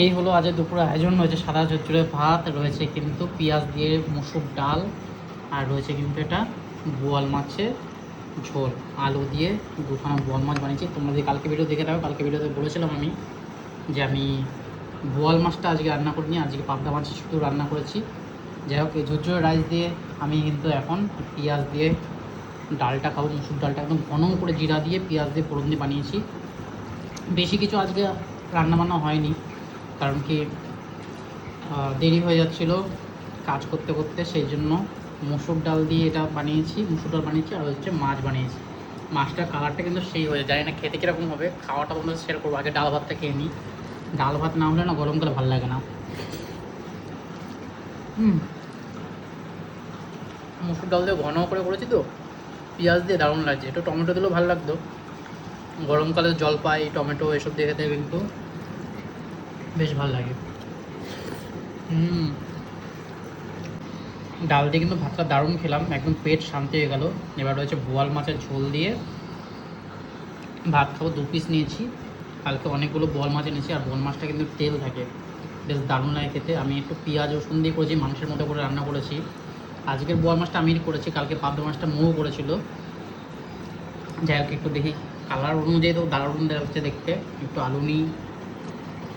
এই হলো আজ দুপুরে আয়োজন। রয়েছে সাদা চচ্চড়ে ভাত, রয়েছে কিন্তু পেঁয়াজ দিয়ে মসুর ডাল, আর রয়েছে কিন্তু এটা বোয়াল মাছের ঝোল। আলু দিয়ে দুখানা বোয়াল মাছ বানিয়েছি। তোমরা যদি কালকে ভিডিও দেখে থাকো, কালকে ভিডিওতে বলেছিলাম আমি যে আমি বোয়াল মাছটা আজকে রান্না করিনি, আজকে পাবদা মাছ শুধু রান্না করেছি। যাই হোক, এই ঝরঝরে রাইস দিয়ে আমি কিন্তু এখন পেঁয়াজ দিয়ে ডালটা খাবো। মসুর ডালটা একদম ঘন করে জিরা দিয়ে পেঁয়াজ দিয়ে ফোড়ন দিয়ে বানিয়েছি। বেশি কিছু আজকে রান্নাবান্না হয়নি, কারণ কি দেরি হয়ে যাচ্ছিলো কাজ করতে করতে, সেই জন্য মসুর ডাল দিয়ে এটা বানিয়েছি। মসুর ডাল বানিয়েছি আর হচ্ছে মাছ বানিয়েছি। মাছটার কালারটা কিন্তু সেই হয়ে যায় না, খেতে কীরকম হবে খাওয়াটা তোমরা শেয়ার করবো। আগে ডাল ভাতটা খেয়ে নিই। ডাল ভাত না হলে না গরমকালে ভালো লাগে না। মসুর ডাল দিয়ে ঘন করে করেছি তো, পেঁয়াজ দিয়ে দারুণ লাগছে। একটু টমেটো দিলেও ভালো লাগতো। গরমকালে জলপাই টমেটো এসব দিয়ে খেতে কিন্তু বেশ ভালো লাগে। ডাল দিয়ে কিন্তু ভাতটা দারুণ খেলাম, একদম পেট শান্তি হয়ে গেল। এবার রয়েছে বোয়াল মাছের ঝোল দিয়ে ভাত খাবো। 2 পিস নিয়েছি, কালকে অনেকগুলো বোয়াল মাছ এনেছি। আর বোয়াল মাছটা কিন্তু তেল থাকে, বেশ দারুণ লাগে খেতে। আমি একটু পেঁয়াজ রসুন দিয়ে করেছি, মাংসের মতো করে রান্না করেছি। আজকের বোয়াল মাছটা আমি করেছি, কালকে পাবদা মাছটা মৌ করেছিল। যাই হোক, একটু দেখি কালার অনুযায়ী তো দারুণ দেখাচ্ছে দেখতে। একটু আলু নিই,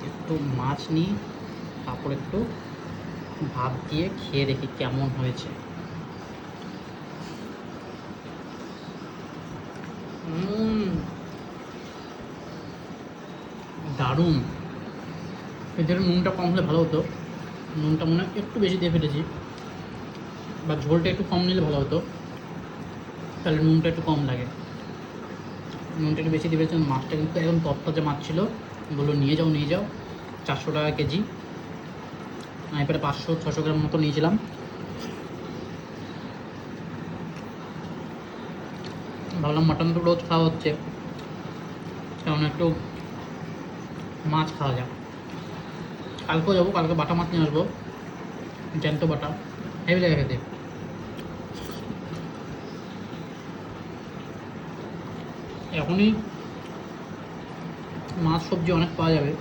একটু মাছ নিই, তারপর একটু ভাত দিয়ে খেয়ে দেখি কেমন হয়েছে। দারুণ। এদের নুনটা কম হলে ভালো হতো, নুনটা মনে হয় একটু বেশি দিয়ে ফেলেছি, বা ঝোলটা একটু কম নিলে ভালো হতো, তাহলে নুনটা একটু কম লাগে। নুনটা একটু বেশি দিয়ে ফেলেছি। মাছটা কিন্তু একদম তত্তাজা মাছ ছিল, বললো নিয়ে যাও নিয়ে যাও। 400 টাকা কেজি, আমি প্রায় 500-600 গ্রাম মতো নিয়েছিলাম। ভাবলাম মাটন তো রোজ খাওয়া হচ্ছে, কারণ একটু মাছ খাওয়া যাক। কালকেও যাবো, কালকে বাটা মাছ নিয়ে আসবো, জ্যান্ত বাটা, হেভি লাগে খেতে। এখনই মাছ সবজি অনেক পাওয়া যাবে।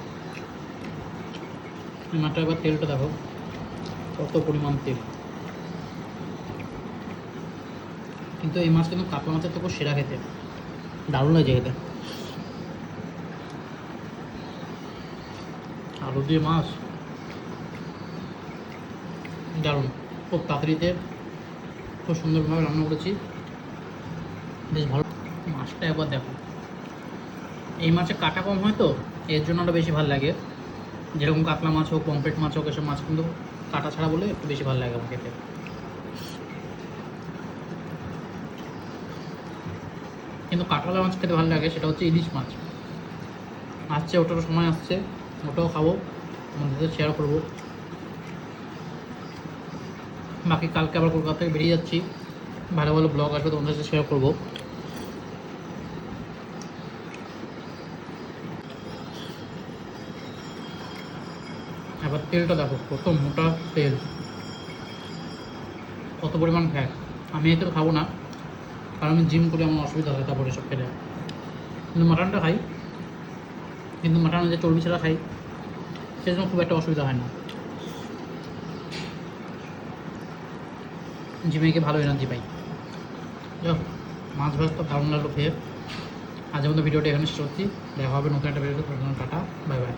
মাছটা একবার তেলটা দেখো কত পরিমাণ তেল। কিন্তু এই মাছ কিন্তু কাতলা মাছের থেকেও সেরা খেতে, দারুণ লাগে খেতে। আলু দিয়ে মাছ দারুণ, খুব তাড়াতাড়িতে খুব সুন্দরভাবে রান্না করেছি, বেশ ভালো। মাছটা একবার দেখো, এই মাছে কাটা কম হয় তো এর জন্য আরও বেশি ভালো লাগে। যেরকম কাতলা মাছ হোক, পমফ্রেট মাছ হোক, এসব মাছ কিন্তু কাটা ছাড়া বলে একটু বেশি ভালো লাগে আমার খেতে। কিন্তু কাতলা মাছ খেতে ভালো লাগে, সেটা হচ্ছে ইলিশ মাছ। আসছে, ওটারও সময় আসছে, ওটাও খাবো, আমাদের সাথে শেয়ার করবো। বাকি কালকে আবার কলকাতা থেকে বেরিয়ে যাচ্ছি, ভালো ভালো ব্লগ আসবে, তোমাদের সাথে শেয়ার করবো। এবার তেলটা দেখো কত মোটা তেল, কত পরিমাণ ফ্যাট। আমি এই তেল খাবো না, কারণ আমি জিম করি, আমার অসুবিধা হয় তারপরে এসব খেলে। কিন্তু মাটনটা খাই, কিন্তু মাটন যে চর্বি ছাড়া খাই, সেজন্য খুব একটা অসুবিধা হয় না। জিমে গিয়ে ভালো এনার্জি পাই। যাই মাছ ভাজটা দারুণ লাগলো খেয়ে। আজের মতো ভিডিওটা এখানে শেষ করছি। দেখা হবে নতুন একটা ভিডিওতে। Tata, bye bye.